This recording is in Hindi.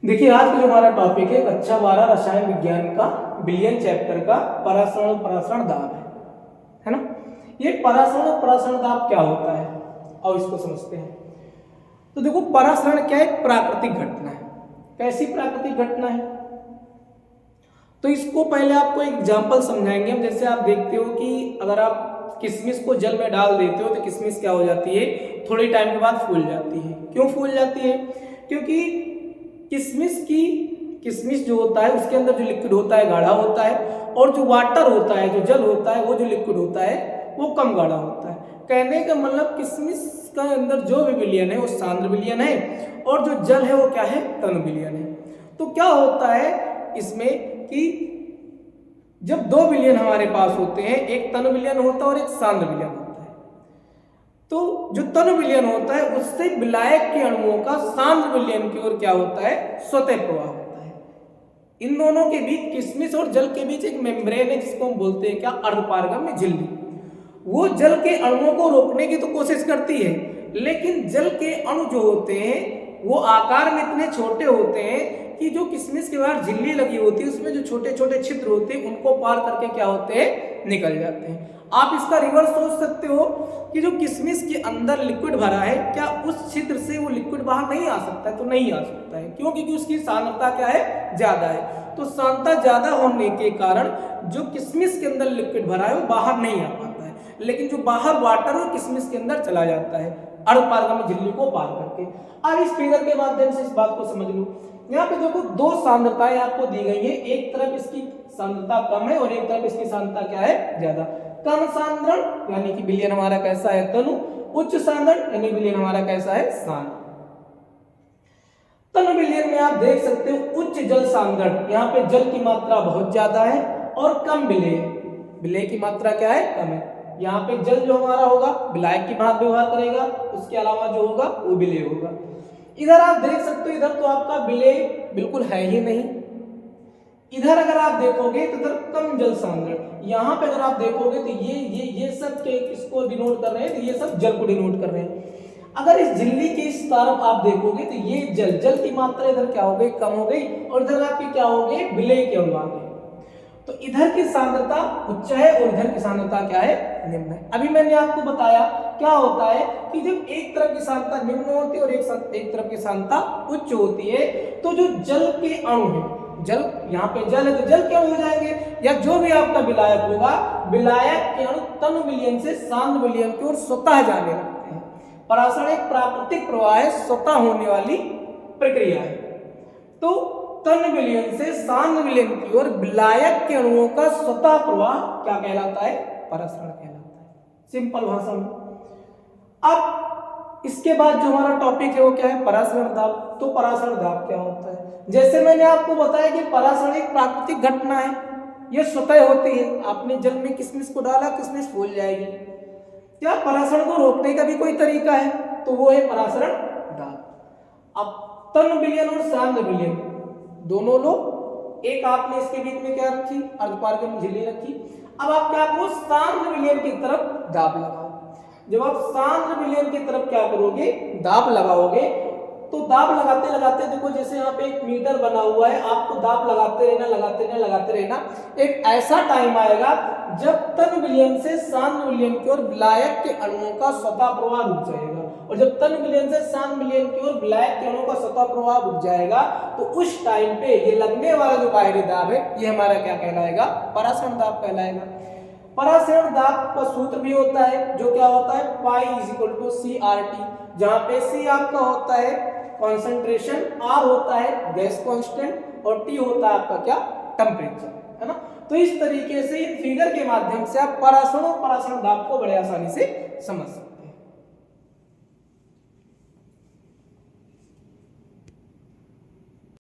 देखिए आज का जो हमारा टॉपिक है कक्षा 12 रसायन विज्ञान का विलयन चैप्टर का परासरण और परासरण दाब है ना। ये परासरण और परासरण दाब क्या होता है और इसको समझते हैं। तो देखो परासरण क्या है, एक प्राकृतिक घटना है। कैसी प्राकृतिक घटना है, तो इसको पहले आपको एक एग्जांपल समझाएंगे हम। जैसे आप देखते हो कि अगर आप किशमिश को जल में डाल देते हो तो किशमिश क्या हो जाती है, थोड़े टाइम के बाद फूल जाती है। क्यों फूल जाती है, क्योंकि किशमिश जो होता है उसके अंदर जो लिक्विड होता है गाढ़ा होता है, और जो वाटर होता है, जो जल होता है, वो जो लिक्विड होता है वो कम गाढ़ा होता है। कहने का मतलब किशमिश का अंदर जो भी विलयन है वो सांद्र विलयन है, और जो जल है वो क्या है, तन विलयन है। तो क्या होता है इसमें कि जब दो विलयन हमारे पास होते हैं, एक तन विलयन होता है और एक सांद्र विलयन होता है। तो जो तन विलयन होता है उससे विलायक के अणुओं का सांद्र विलयन की ओर क्या होता है, स्वतः प्रवाह होता है। इन दोनों के बीच, किशमिश और जल के बीच एक मेम्ब्रेन है जिसको हम बोलते हैं क्या, अर्धपारगम्य झिल्ली। वो जल के अणुओं को रोकने की तो कोशिश करती है, लेकिन जल के अणु जो होते हैं वो आकार में इतने छोटे होते हैं कि जो किशमिश के बाहर झिल्ली लगी होती है उसमें जो छोटे छोटे छिद्र होते हैं उनको पार करके क्या होते हैं, निकल जाते हैं। आप इसका रिवर्स सोच सकते हो कि जो किशमिश के अंदर लिक्विड भरा है, क्या उस छिद्र से वो लिक्विड बाहर नहीं आ सकता है? तो नहीं आ सकता है। क्यों? क्योंकि उसकी सांद्रता क्या है, ज्यादा है। तो सांद्रता ज्यादा होने के कारण जो किशमिश के अंदर लिक्विड भरा है वो बाहर नहीं आ पाता है, लेकिन जो बाहर वाटर वो किशमिश के अंदर चला जाता है अर्धपारगम्य झिल्ली को पार करके। अब इस फिगर के माध्यम से इस बात को समझ लो। यहाँ पे देखो दो सांद्रताएं आपको दी गई है, एक तरफ इसकी सांद्रता कम है और एक तरफ इसकी सांद्रता क्या है, ज्यादा। कम सांद्रण यानी कि विलयन हमारा कैसा है, तनु। उच्च सांद्रण यानी विलयन हमारा कैसा है, सांद्र। तनु विलयन में आप देख सकते हो उच्च जल सांद्रण, यहाँ पे जल की मात्रा बहुत ज्यादा है और कम विलेय। विलेय की मात्रा क्या है, कम है। यहाँ पे जल जो हमारा होगा विलायक की भांति व्यवहार करेगा, उसके अलावा जो होगा वो विलेय होगा। इधर आप देख सकते हो, इधर तो आपका विलेय बिल्कुल है ही नहीं। इधर अगर आप देखोगे तो इधर कम जल सांद्रण। यहाँ पे अगर आप देखोगे तो ये सब के किसको डिनोट कर रहे हैं, तो ये सब जल को डिनोट कर रहे हैं। अगर इस झिल्ली के इस तरफ आप देखोगे तो ये जल की मात्रा इधर क्या हो गई, कम हो गई, और इधर आपके क्या हो गए, विलेय के अणु आ गए। तो इधर की सांद्रता उच्च है और इधर की सांद्रता क्या है, निम्न है। अभी मैंने आपको बताया क्या होता है कि जब एक तरफ की सांद्रता निम्न होती है और एक तरफ की सांद्रता उच्च होती है, तो जो जल के अणु है, जल यहाँ पे जल है तो जल के अणु हो जाएंगे, या जो भी आपका विलायक होगा, विलायक के अणु तन विलयन से सांद्र विलयन की ओर स्वतः जाने लगते हैं। परासरण एक प्राकृतिक प्रवाह है, स्वतः होने वाली प्रक्रिया है। तो तन विलयन से सांद्र विलयन की ओर विलायक के अणुओं का स्वतः प्रवाह क्या कहलाता है, परासरण कहलाता है, सिंपल भाषा में। अब इसके बाद जो हमारा टॉपिक है वो क्या है, परासरण दाब। तो परासरण दाब क्या होता है, जैसे मैंने आपको बताया कि परासरण एक प्राकृतिक घटना है, यह स्वतः होती है। आपने जल में किशमिश को डाला, किशमिश फूल जाएगी। क्या परासरण को रोकने का भी कोई तरीका है, तो वो है परासरण दाब। अब तन विलयन और सांद्र विलयन दोनों लो, एक आपने इसके बीच में क्या रखी, अर्धपारगम्य झिल्ली रखी। अब आप क्या करो, सांद्र विलयन की तरफ दाब लगाओ। जब आप सांद्र विलयन की तरफ क्या करोगे, दाब लगाओगे, तो दाब लगाते लगाते देखो जैसे यहाँ पे एक मीटर बना हुआ है, आपको दाब लगाते रहना, लगाते रहना, लगाते रहना। एक ऐसा टाइम आएगा जब तन विलयन से सांद्र विलयन की ओर विलायक के अणुओं का स्वतः प्रवाह रुक जाएगा, और जब तन विलयन से सांद्र विलयन की ओर विलायक के अणुओं का स्वतः प्रवाह रुक जाएगा, तो उस टाइम पे ये लगने वाला जो बाहरी दाब है ये हमारा क्या कहलाएगा, परासरण दाब कहलाएगा। परासरण दाब का सूत्र भी होता है जो क्या होता है, पाई = CRT, जहां पे C आपका होता है कॉन्सेंट्रेशन, R होता है गैस कांस्टेंट, और T होता है आपका क्या, टेम्परेचर, है ना। तो इस तरीके से इन फिगर के माध्यम से आप परासरण और परासरण दाब को बड़े आसानी से समझ सकते हैं।